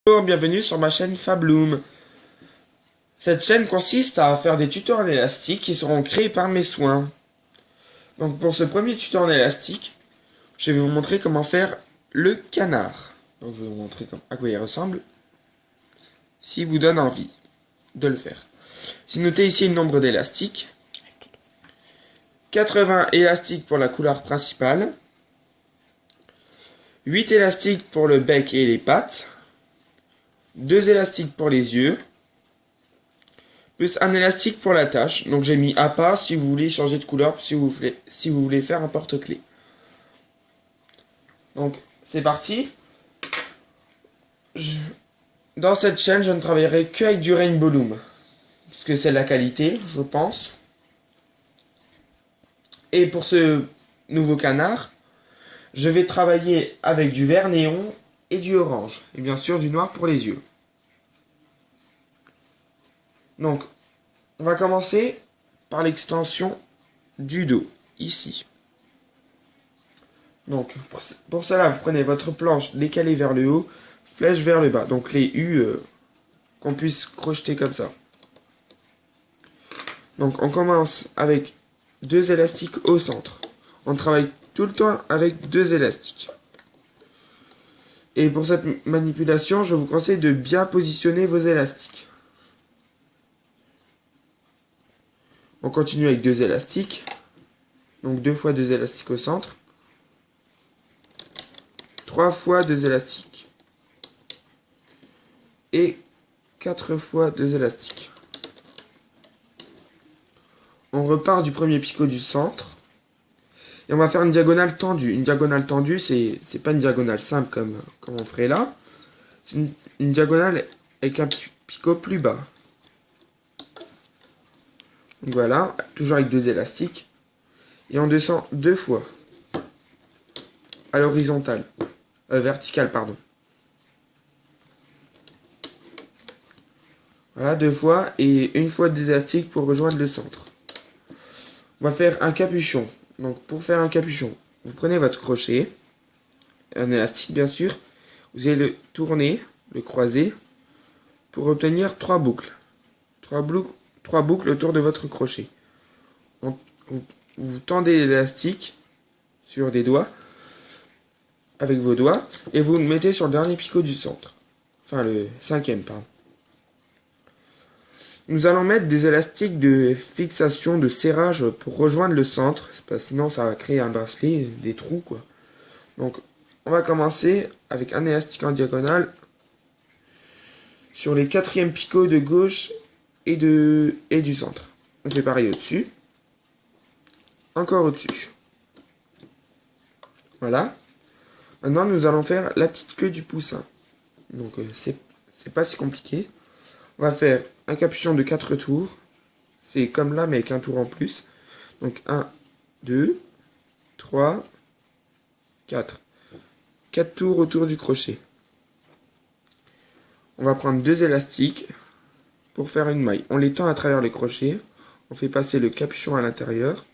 Bonjour, bienvenue sur ma chaîne Fabloom. Cette chaîne consiste à faire des tutos en élastique qui seront créés par mes soins. Donc pour ce premier tuto en élastique, je vais vous montrer comment faire le canard. Donc je vais vous montrer à quoi il ressemble, s'il vous donne envie de le faire. J'ai noté ici le nombre d'élastiques. 80 élastiques pour la couleur principale. 8 élastiques pour le bec et les pattes. 2 élastiques pour les yeux. Plus un élastique pour la tache. Donc j'ai mis à part si vous voulez changer de couleur, si vous voulez faire un porte-clés. Donc c'est parti. Dans cette chaîne, je ne travaillerai qu'avec du Rainbow Loom. Parce que c'est la qualité, je pense. Et pour ce nouveau canard, je vais travailler avec du vert néon et du orange. Et bien sûr du noir pour les yeux. Donc, on va commencer par l'extension du dos, ici. Donc, pour cela, vous prenez votre planche décalée vers le haut, flèche vers le bas. Donc les U qu'on puisse crocheter comme ça. Donc on commence avec 2 élastiques au centre. On travaille tout le temps avec 2 élastiques. Et pour cette manipulation, je vous conseille de bien positionner vos élastiques. On continue avec 2 élastiques. Donc 2 fois 2 élastiques au centre. 3 fois 2 élastiques. Et 4 fois 2 élastiques. On repart du premier picot du centre. Et on va faire une diagonale tendue. Une diagonale tendue, c'est pas une diagonale simple comme on ferait là. C'est une diagonale avec un picot plus bas. Donc voilà, toujours avec 2 élastiques. Et on descend 2 fois. À l'horizontale. Verticale, pardon. Voilà, 2 fois. Et une fois 2 élastiques pour rejoindre le centre. On va faire un capuchon. Donc pour faire un capuchon, vous prenez votre crochet. Un élastique bien sûr. Vous allez le tourner, le croiser. Pour obtenir 3 boucles. 3 boucles autour de votre crochet. Vous tendez l'élastique sur des doigts, avec vos doigts, et vous le mettez sur le dernier picot du centre. Enfin, le 5e, pardon. Nous allons mettre des élastiques de fixation, de serrage pour rejoindre le centre, parce que sinon ça va créer un bracelet, des trous, quoi. Donc, on va commencer avec un élastique en diagonale sur les 4e picots de gauche et du centre. On fait pareil au-dessus. Encore au-dessus. Voilà. Maintenant, nous allons faire la petite queue du poussin. Donc, c'est pas si compliqué. On va faire un capuchon de 4 tours. C'est comme là, mais avec un tour en plus. Donc, 1, 2, 3, 4. 4 tours autour du crochet. On va prendre 2 élastiques pour faire une maille. On les tend à travers les crochets. On fait passer le capuchon à l'intérieur.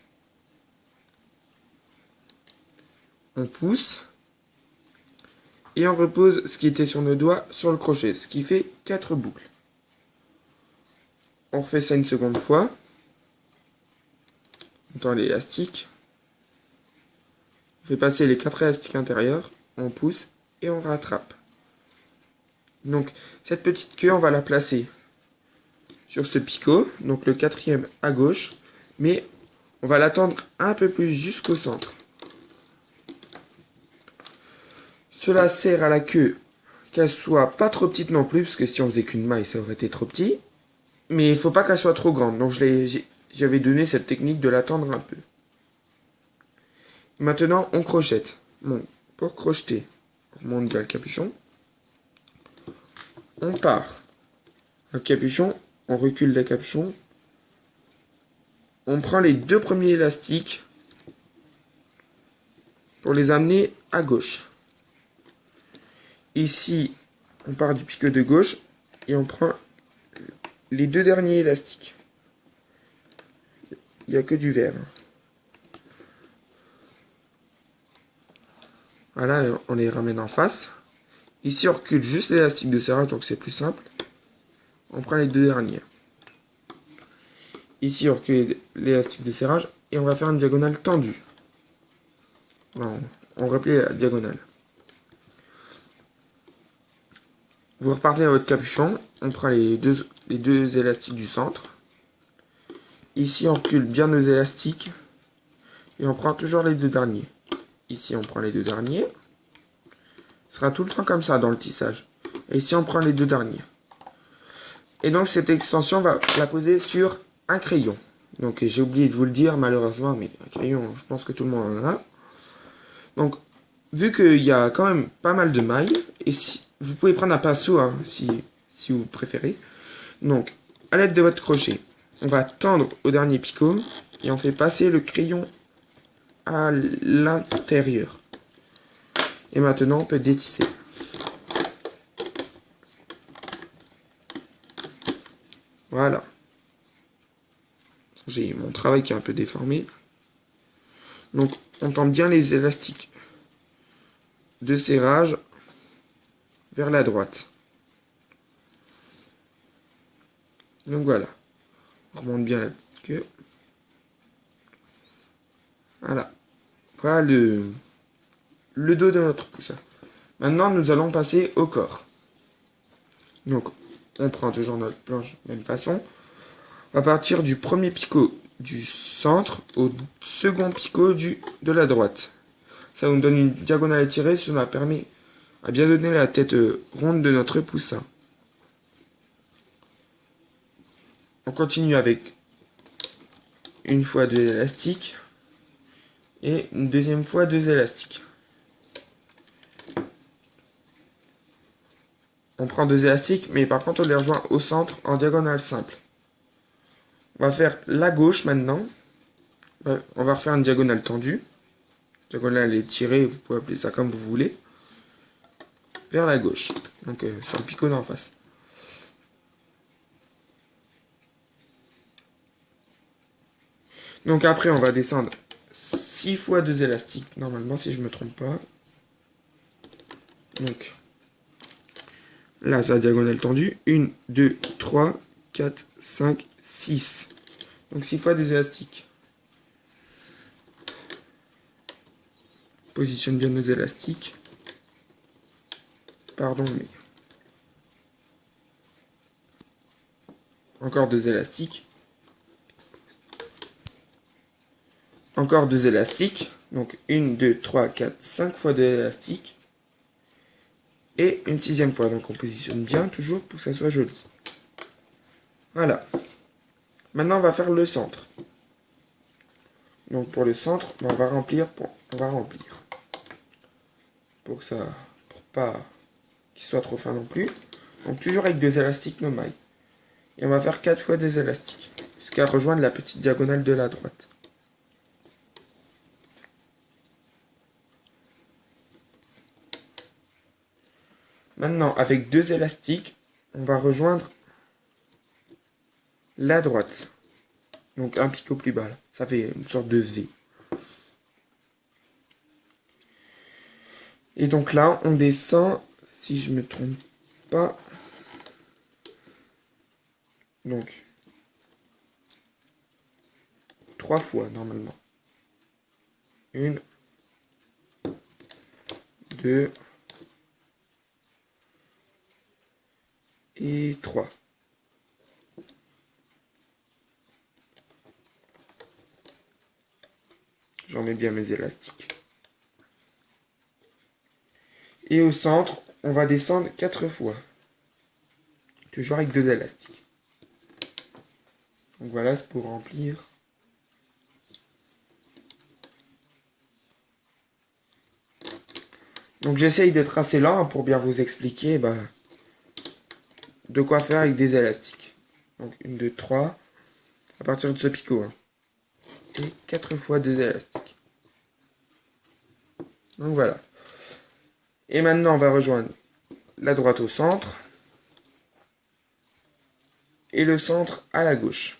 On pousse. Et on repose ce qui était sur nos doigts sur le crochet. Ce qui fait 4 boucles. On refait ça une seconde fois. On tend l'élastique. On fait passer les 4 élastiques intérieurs. On pousse et on rattrape. Donc cette petite queue, on va la placer sur ce picot. Donc le 4e à gauche. Mais on va l'attendre un peu plus jusqu'au centre. Cela sert à la queue qu'elle soit pas trop petite non plus, parce que si on faisait qu'une maille, ça aurait été trop petit. Mais il ne faut pas qu'elle soit trop grande. Donc j'avais donné cette technique de l'attendre un peu. Maintenant, on crochette. Bon, pour crocheter, on remonte vers le capuchon. On part. Le capuchon, on recule le capuchon. On prend les 2 premiers élastiques pour les amener à gauche. Ici, on part du picot de gauche et on prend les 2 derniers élastiques. Il n'y a que du vert. Voilà, on les ramène en face. Ici, on recule juste l'élastique de serrage, donc c'est plus simple. On prend les deux derniers. Ici, on recule l'élastique de serrage et on va faire une diagonale tendue. Non, on replie la diagonale. Vous repartez à votre capuchon, on prend les deux élastiques du centre. Ici, on recule bien nos élastiques et on prend toujours les deux derniers. Ici, on prend les deux derniers. Ce sera tout le temps comme ça dans le tissage. Et ici, on prend les deux derniers. Et donc, cette extension, on va la poser sur un crayon. Donc, j'ai oublié de vous le dire, malheureusement, mais un crayon, je pense que tout le monde en a. Donc, vu qu'il y a quand même pas mal de mailles, et si vous pouvez prendre un pinceau, hein, si vous préférez. Donc, à l'aide de votre crochet, on va tendre au dernier picot, et on fait passer le crayon à l'intérieur. Et maintenant, on peut détisser. Voilà. J'ai mon travail qui est un peu déformé. Donc, on tend bien les élastiques de serrage vers la droite. Donc voilà. On remonte bien la petite queue. Voilà. Voilà le dos de notre poussin. Maintenant, nous allons passer au corps. Donc, on prend toujours notre planche de la même façon. On va partir du premier picot du centre au second picot de la droite. Ça nous donne une diagonale étirée, cela permet à bien donner la tête ronde de notre poussin. On continue avec une fois deux élastiques et une deuxième fois deux élastiques. On prend deux élastiques, mais par contre on les rejoint au centre en diagonale simple. On va faire la gauche maintenant. On va refaire une diagonale tendue. Diagonale étirée, vous pouvez appeler ça comme vous voulez. Vers la gauche. Donc sur le picot d'en face. Donc après on va descendre 6 fois 2 élastiques. Normalement si je me trompe pas. Donc là c'est la diagonale tendue. 1, 2, 3, 4, 5, 6. Donc 6 fois des élastiques. Positionne bien nos élastiques. Pardon, mais... Encore deux élastiques. Encore deux élastiques. Donc 1, 2, 3, 4, 5 fois deux élastiques. Et une sixième fois. Donc on positionne bien toujours pour que ça soit joli. Voilà. Maintenant on va faire le centre. Donc pour le centre, on va remplir. Pour pas qu'il soit trop fin non plus. Donc toujours avec deux élastiques nos mailles. Et on va faire 4 fois des élastiques. Jusqu'à rejoindre la petite diagonale de la droite. Maintenant, avec deux élastiques, on va rejoindre la droite. Donc un picot plus bas. Là. Ça fait une sorte de V. Et donc là, on descend, si je me trompe pas. Donc, 3 fois normalement. 1, 2 et 3. J'en mets bien mes élastiques. Et au centre, on va descendre 4 fois. Toujours avec deux élastiques. Donc voilà, c'est pour remplir. Donc j'essaye d'être assez lent pour bien vous expliquer de quoi faire avec des élastiques. Donc 1, 2, 3. À partir de ce picot. Hein. Et 4 fois deux élastiques. Donc voilà. Et maintenant on va rejoindre la droite au centre. Et le centre à la gauche.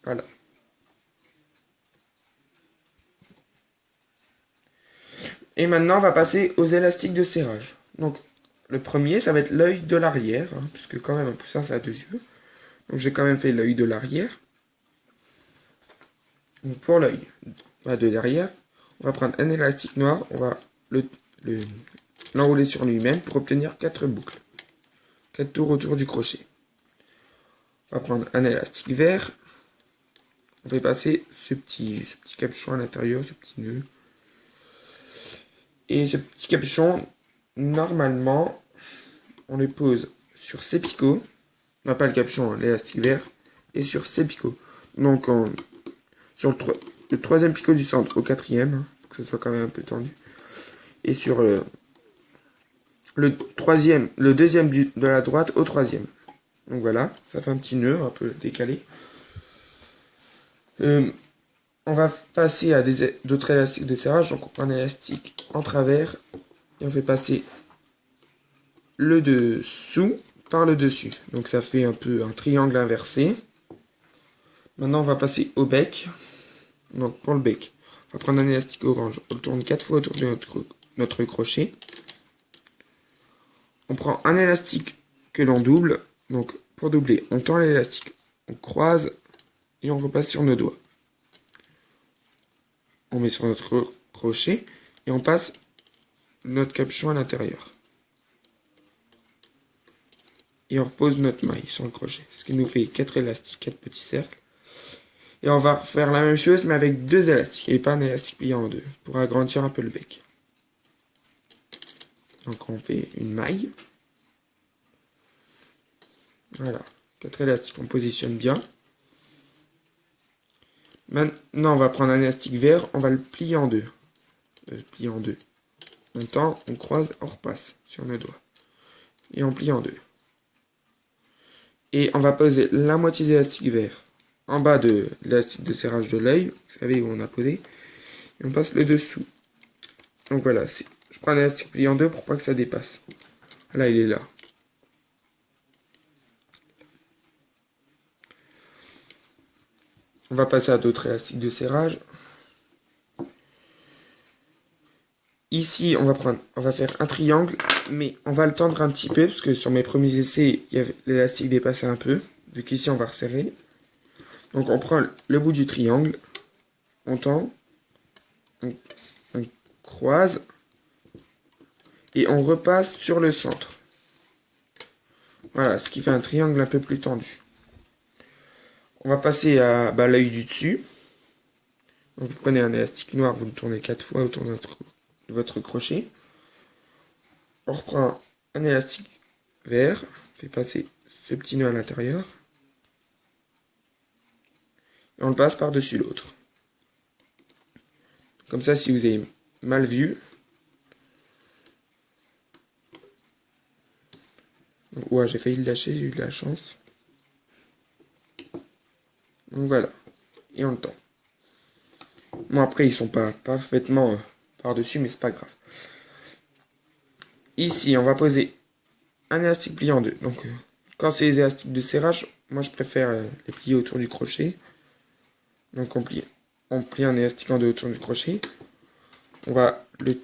Voilà. Et maintenant, on va passer aux élastiques de serrage. Donc, le premier, ça va être l'œil de l'arrière, hein, puisque quand même un poussin, ça a deux yeux. Donc, j'ai quand même fait l'œil de l'arrière. Donc, pour l'œil de derrière, on va prendre un élastique noir, on va l'enrouler sur lui-même pour obtenir 4 boucles. 4 tours autour du crochet. On va prendre un élastique vert. On fait passer ce petit capuchon à l'intérieur, ce petit nœud. Et ce petit capuchon, normalement, on le pose sur ces picots. Non, pas le capuchon, l'élastique vert. Et sur ces picots. Donc, sur le troisième picot du centre au quatrième, hein, pour que ce soit quand même un peu tendu. Et sur le deuxième de la droite au troisième. Donc voilà, ça fait un petit nœud un peu décalé. On va passer à d'autres élastiques de serrage. Donc on prend un élastique en travers et on fait passer le dessous par le dessus. Donc ça fait un peu un triangle inversé. Maintenant on va passer au bec. Donc pour le bec, on va prendre un élastique orange. On le tourne 4 fois autour de notre crochet. On prend un élastique que l'on double. Donc pour doubler, on tend l'élastique, on croise et on repasse sur nos doigts. On met sur notre crochet et on passe notre capuchon à l'intérieur. Et on repose notre maille sur le crochet. Ce qui nous fait 4 élastiques, 4 petits cercles. Et on va faire la même chose mais avec 2 élastiques et pas un élastique plié en deux pour agrandir un peu le bec. Donc on fait une maille. Voilà, 4 élastiques, on positionne bien. Maintenant, on va prendre un élastique vert, on va le plier en deux. On tend, on croise, on repasse sur nos doigts. Et on plie en deux. Et on va poser la moitié de l'élastique vert en bas de l'élastique de serrage de l'œil. Vous savez où on a posé. Et on passe le dessous. Donc voilà, je prends un élastique plié en deux pour pas que ça dépasse. Là, il est là. On va passer à d'autres élastiques de serrage. Ici, on va faire un triangle, mais on va le tendre un petit peu, parce que sur mes premiers essais, l'élastique dépassait un peu, vu qu'ici on va resserrer. Donc on prend le bout du triangle, on tend, on croise, et on repasse sur le centre. Voilà, ce qui fait un triangle un peu plus tendu. On va passer à l'œil du dessus. Donc vous prenez un élastique noir, vous le tournez 4 fois autour de votre crochet. On reprend un élastique vert, on fait passer ce petit nœud à l'intérieur. Et on le passe par-dessus l'autre. Comme ça, si vous avez mal vu, ouais, j'ai failli le lâcher, j'ai eu de la chance. Donc voilà, et on le tend. Bon, après, ils sont pas parfaitement par-dessus, mais c'est pas grave. Ici, on va poser un élastique plié en deux. Donc, quand c'est les élastiques de serrage, moi je préfère les plier autour du crochet. Donc, on plie un élastique en deux autour du crochet. On va le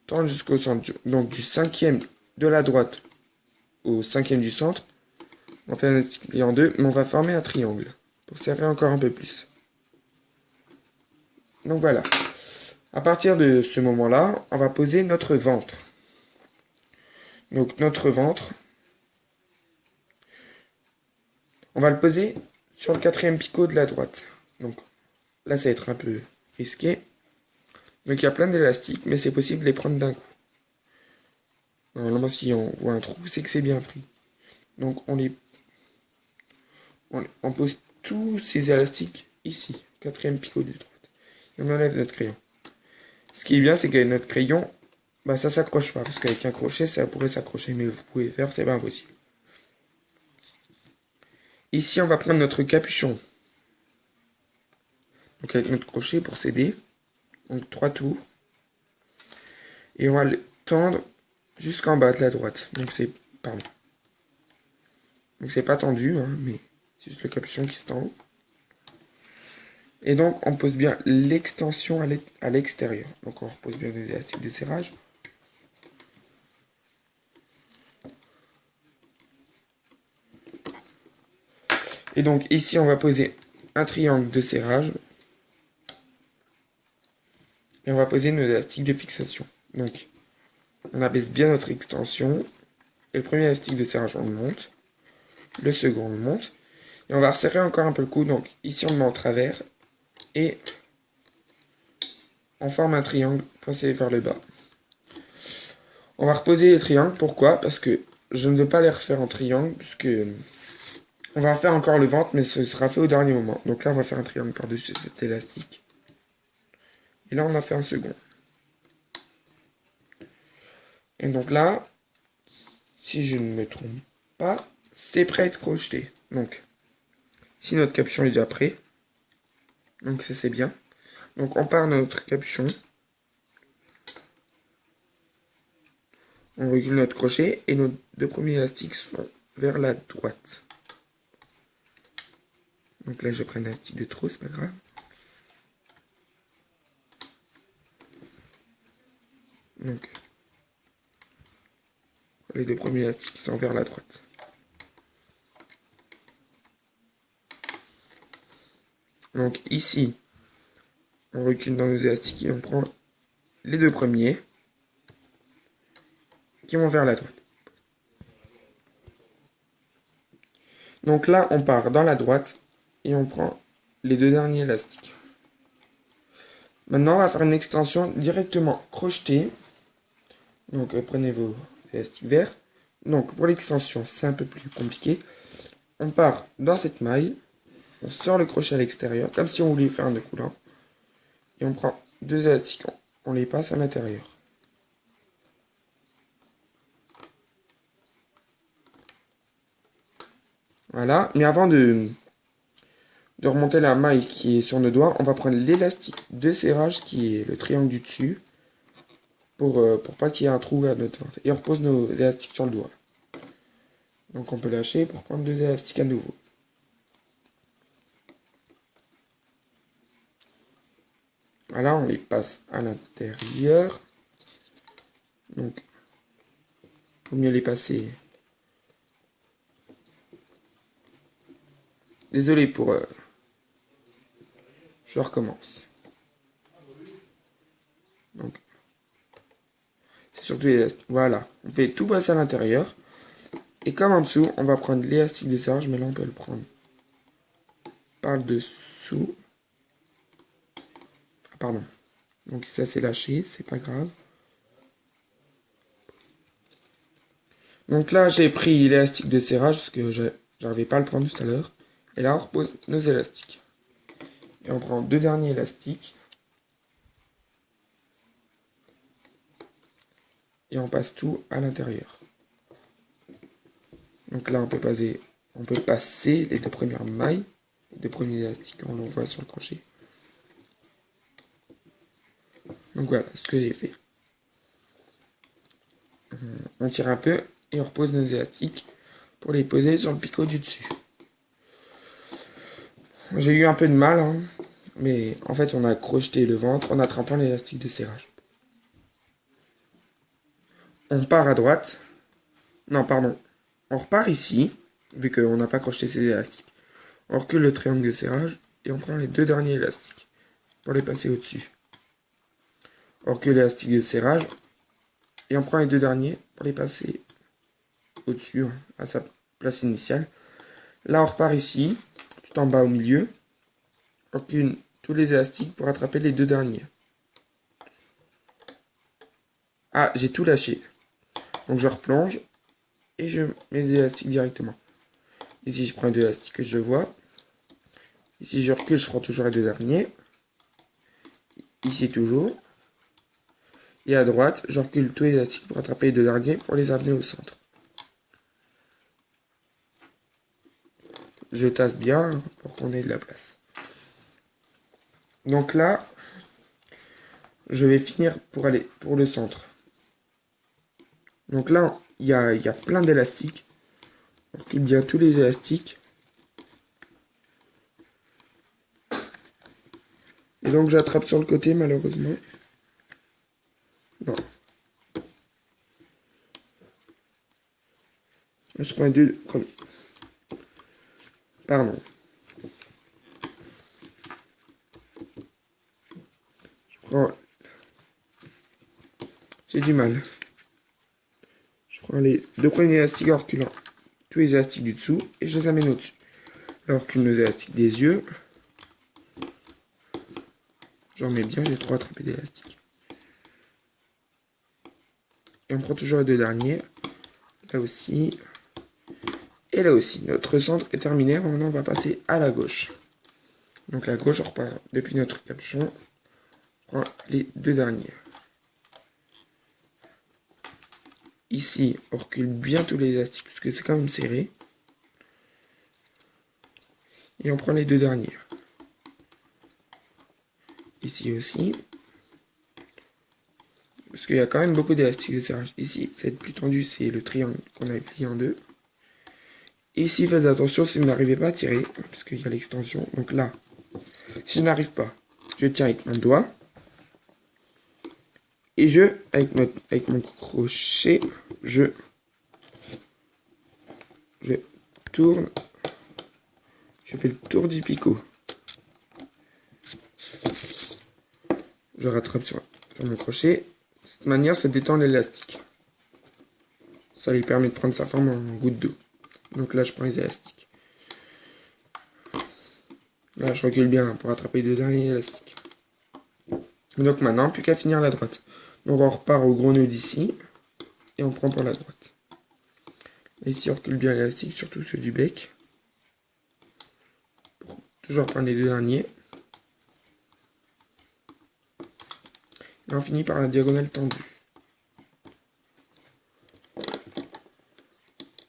tendre jusqu'au centre. Donc, du cinquième de la droite au cinquième du centre. On fait un élastique plié en deux, mais on va former un triangle pour serrer encore un peu plus. Donc voilà. À partir de ce moment-là, on va poser notre ventre. Donc notre ventre, on va le poser sur le quatrième picot de la droite. Donc là, ça va être un peu risqué. Donc il y a plein d'élastiques, mais c'est possible de les prendre d'un coup. Normalement, si on voit un trou, c'est que c'est bien pris. Donc on pose tous ces élastiques ici, quatrième picot de droite. Et on enlève notre crayon. Ce qui est bien, c'est qu'avec notre crayon, ça s'accroche pas. Parce qu'avec un crochet, ça pourrait s'accrocher. Mais vous pouvez faire, c'est pas impossible. Ici, on va prendre notre capuchon. Donc avec notre crochet pour s'aider. Donc 3 tours. Et on va le tendre jusqu'en bas de la droite. Donc c'est pas tendu, hein, mais c'est juste le capuchon qui se tend. Et donc, on pose bien l'extension à l'extérieur. Donc, on repose bien les élastiques de serrage. Et donc, ici, on va poser un triangle de serrage. Et on va poser nos élastiques de fixation. Donc, on abaisse bien notre extension. Et le premier élastique de serrage, on le monte. Le second, on le monte. Et on va resserrer encore un peu le cou. Donc, ici, on le met en travers. Et on forme un triangle pointé vers le bas. On va reposer les triangles. Pourquoi? Parce que je ne veux pas les refaire en triangle. Puisque on va faire encore le ventre, mais ce sera fait au dernier moment. Donc là, on va faire un triangle par-dessus cet élastique. Et là, on a fait un second. Et donc là, si je ne me trompe pas, c'est prêt à être crocheté. Donc, si notre capuchon est déjà prêt, donc ça c'est bien. Donc on part notre capuchon. On recule notre crochet et nos deux premiers élastiques sont vers la droite. Donc là, je prends un élastique de trop, c'est pas grave. Donc, les deux premiers élastiques sont vers la droite. Donc ici, on recule dans nos élastiques et on prend les deux premiers qui vont vers la droite. Donc là, on part dans la droite et on prend les deux derniers élastiques. Maintenant, on va faire une extension directement crochetée. Donc, prenez vos élastiques verts. Donc, pour l'extension, c'est un peu plus compliqué. On part dans cette maille. On sort le crochet à l'extérieur, comme si on voulait faire un nœud coulant. Et on prend deux élastiques. On les passe à l'intérieur. Voilà. Mais avant de remonter la maille qui est sur nos doigts, on va prendre l'élastique de serrage qui est le triangle du dessus pour pas qu'il y ait un trou à notre ventre. Et on repose nos élastiques sur le doigt. Donc on peut lâcher pour prendre deux élastiques à nouveau. Voilà, on les passe à l'intérieur. Donc, il vaut mieux les passer. Désolé pour... je recommence. Donc, c'est surtout l'élastique. Voilà, on fait tout passer à l'intérieur. Et comme en dessous, on va prendre l'élastique de serrage, mais là on peut le prendre par le dessous. Ah, pardon. Donc ça c'est lâché, c'est pas grave. Donc là j'ai pris l'élastique de serrage parce que j'arrivais pas à le prendre tout à l'heure. Et là on repose nos élastiques. Et on prend deux derniers élastiques. Et on passe tout à l'intérieur. Donc là on peut passer les deux premières mailles, les deux premiers élastiques, on l'envoie sur le crochet. Donc voilà ce que j'ai fait. On tire un peu et on repose nos élastiques pour les poser sur le picot du dessus. J'ai eu un peu de mal, hein, mais en fait on a crocheté le ventre en attrapant l'élastique de serrage. On part à droite. Non, pardon. On repart ici, vu qu'on n'a pas crocheté ces élastiques. On recule le triangle de serrage et on prend les deux derniers élastiques pour les passer au-dessus. On recule l'élastique de serrage et on prend les deux derniers pour les passer au-dessus, hein, à sa place initiale. Là, on repart ici, tout en bas au milieu. On recule tous les élastiques pour attraper les deux derniers. Ah, j'ai tout lâché. Donc je replonge et je mets les élastiques directement. Ici, je prends les deux élastiques que je vois. Ici, je recule, je prends toujours les deux derniers. Ici, toujours. Et à droite, je recule tous les élastiques pour attraper les deux derniers pour les amener au centre. Je tasse bien pour qu'on ait de la place. Donc là, je vais finir pour aller pour le centre. Donc là, il y a plein d'élastiques. On recule bien tous les élastiques. Et donc j'attrape sur le côté malheureusement. Non. Je prends les deux premiers. Pardon. J'ai du mal. Je prends les deux premiers élastiques en reculant tous les élastiques du dessous et je les amène au-dessus. Là, on recule nos élastiques des yeux. J'en mets bien, j'ai trop attrapé d'élastiques. Et on prend toujours les deux derniers. Là aussi. Et là aussi. Notre centre est terminé. Maintenant, on va passer à la gauche. Donc la gauche, on repart depuis notre capuchon. On prend les deux derniers. Ici, on recule bien tous les élastiques parce que c'est quand même serré. Et on prend les deux derniers. Ici aussi. Parce qu'il y a quand même beaucoup d'élastiques de serrage. Ici, cette plus tendue, c'est le triangle qu'on avait plié en deux. Et ici, faites attention si vous n'arrivez pas à tirer, parce qu'il y a l'extension. Donc là, si je n'arrive pas, je tiens avec mon doigt. Et avec mon crochet, je tourne. Je fais le tour du picot. Je rattrape sur mon crochet. De cette manière, ça détend l'élastique. Ça lui permet de prendre sa forme en goutte d'eau. Donc là, je prends les élastiques. Là, je recule bien pour attraper les deux derniers élastiques. Donc maintenant, plus qu'à finir la droite. Donc on repart au gros nœud d'ici. Et on prend pour la droite. Et ici, on recule bien l'élastique, surtout ceux du bec. Pour toujours prendre les deux derniers. Et on finit par la diagonale tendue.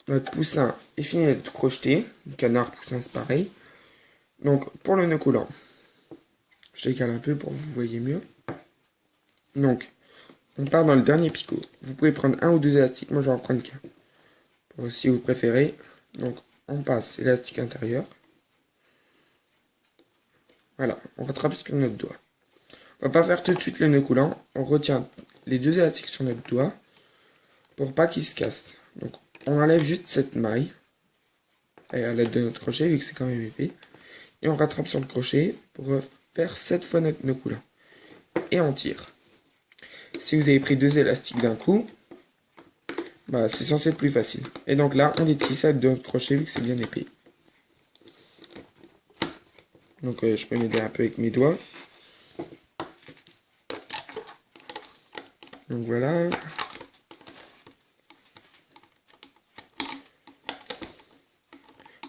Notre poussin est fini d'être crocheté. Le canard poussin, c'est pareil. Donc, pour le nœud coulant, je décale un peu pour que vous voyez mieux. Donc, on part dans le dernier picot. Vous pouvez prendre un ou deux élastiques. Moi, je vais en prendre qu'un. Si vous préférez. Donc, on passe élastique intérieur. Voilà, on rattrape sur notre doigt. On va pas faire tout de suite le nœud coulant. On retient les deux élastiques sur notre doigt pour pas qu'ils se cassent. Donc, on enlève juste cette maille à l'aide de notre crochet, vu que c'est quand même épais. Et on rattrape sur le crochet pour faire 7 fois notre nœud coulant. Et on tire. Si vous avez pris deux élastiques d'un coup, bah, c'est censé être plus facile. Et donc là, on détisse avec notre crochet, vu que c'est bien épais. Donc je peux m'aider un peu avec mes doigts. Donc voilà.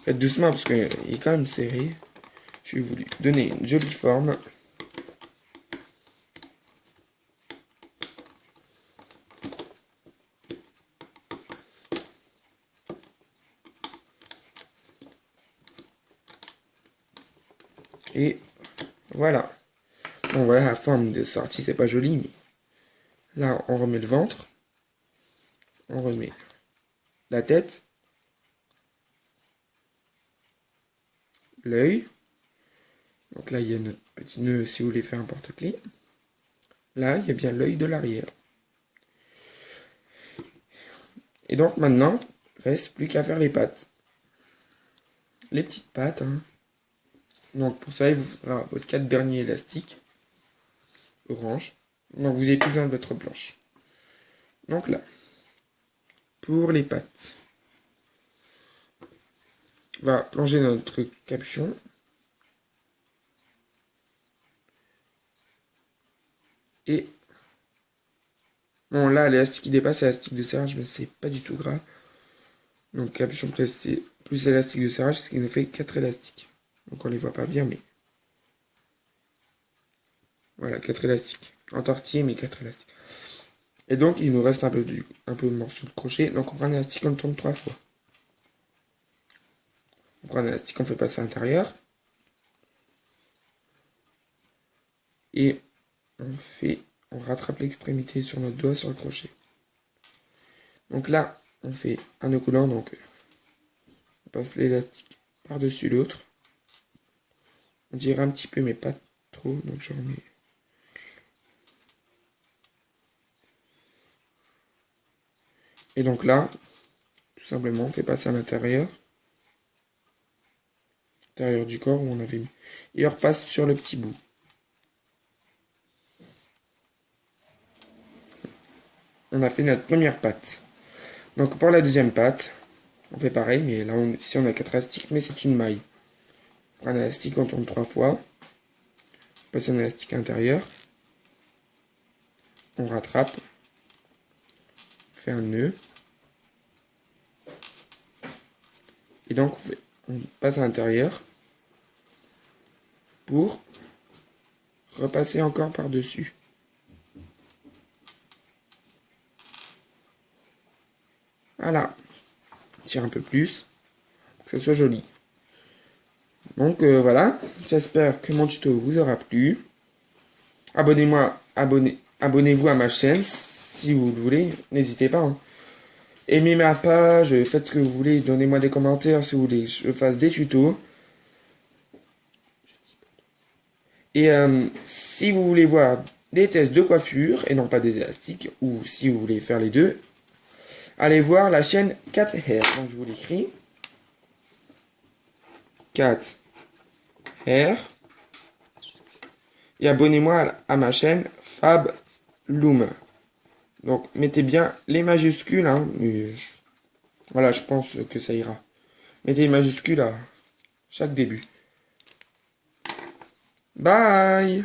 Faites doucement parce qu'il est quand même serré. Je vais vous lui donner une jolie forme. Et voilà. Bon voilà la forme de sortie, c'est pas joli, mais là on remet le ventre. On remet la tête. L'œil. Donc là, il y a notre petit nœud si vous voulez faire un porte-clés. Là, il y a bien l'œil de l'arrière. Et donc maintenant, reste plus qu'à faire les pattes. Les petites pattes. Hein. Donc pour ça, il vous faudra votre 4 derniers élastiques. Orange. Donc vous avez plus besoin de votre blanche. Donc là, pour les pattes, on va plonger notre capuchon. Et bon là l'élastique qui dépasse, c'est l'élastique de serrage, mais c'est pas du tout grave. Donc capuchon plus élastique de serrage, ce qui nous fait 4 élastiques. Donc on les voit pas bien, mais voilà, 4 élastiques. En tortillé, mais 4 élastiques. Et donc il nous reste un peu de morceau de crochet. Donc on prend un élastique, on le tourne 3 fois. On prend un élastique, on fait passer à l'intérieur. Et on rattrape l'extrémité sur notre doigt sur le crochet. Donc là, on fait un nœud coulant, donc on passe l'élastique par-dessus l'autre. On tire un petit peu, mais pas trop, donc je remets. Et donc là, tout simplement, on fait passer à l'intérieur du corps où on avait mis. Et on repasse sur le petit bout. On a fait notre première patte. Donc pour la deuxième patte, on fait pareil, mais là ici on a 4 élastiques, mais c'est une maille. On prend un élastique, on tourne 3 fois. On passe un élastique intérieur. On rattrape. On fait un nœud. Et donc on passe à l'intérieur pour repasser encore par-dessus. Voilà. On tire un peu plus pour que ça soit joli. Donc voilà, j'espère que mon tuto vous aura plu. Abonnez-vous à ma chaîne si vous le voulez, n'hésitez pas. Hein. Aimez ma page, faites ce que vous voulez, donnez-moi des commentaires si vous voulez que je fasse des tutos. Et si vous voulez voir des tests de coiffure et non pas des élastiques, ou si vous voulez faire les deux, allez voir la chaîne Cat Hair. Donc je vous l'écris. Cat Hair. Et abonnez-moi à ma chaîne Fab Loom. Donc mettez bien les majuscules, hein, voilà, je pense que ça ira. Mettez les majuscules à chaque début. Bye!